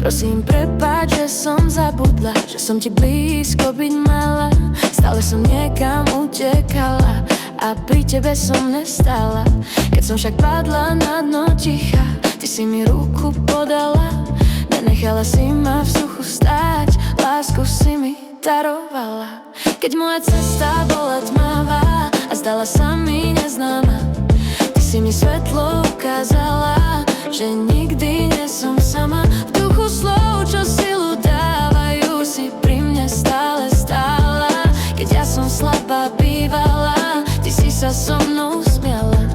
Prosím, prepáč, že som zabudla, že som ti blízko byť mala. Stále som niekam utekala a pri tebe som nestála. Keď som však padla na dno ticha, ty si mi ruku podala. Nenechala si ma v suchu stáť, lásku si mi darovala. Keď moja cesta bola tmavá a zdala sa mi neznáma, ty si mi svetlo ukázala, že nikdy nie som sama. V duchu slov, čo silu dávajú, si pri mne stále stála. Keď ja som slabá bývala, ty si sa so mnou smiala.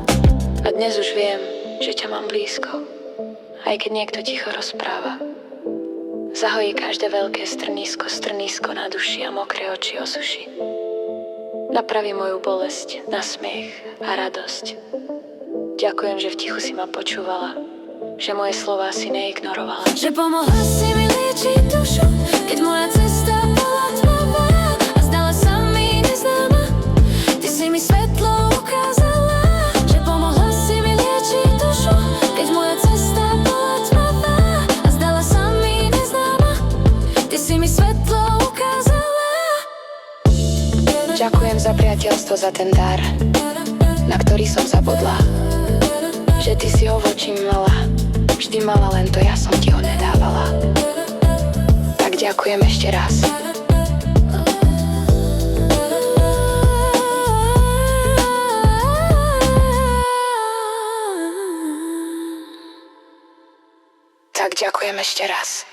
A dnes už viem, že ťa mám blízko, aj keď niekto ticho rozpráva. Zahojí každé veľké strnísko na duši a mokré oči osuší. Napraví moju bolesť na smiech a radosť. Ďakujem, že v tichu si ma počúvala, že moje slová si neignorovala. Že pomohla si mi liečiť dušu, keď moja cesta bola tmavá a zdala sa mi neznáma. Ty si mi svetlo ukázala. Že pomohla si mi liečiť dušu, keď moja cesta bola tmavá a zdala sa mi neznáma. Ty si mi svetlo ukázala. Ďakujem za priateľstvo, za ten dar, na ktorý som zabudla. Že ty si ho voči mala, vždy mala, len to ja som ti ho nedávala. Tak ďakujem ešte raz. Tak ďakujem ešte raz.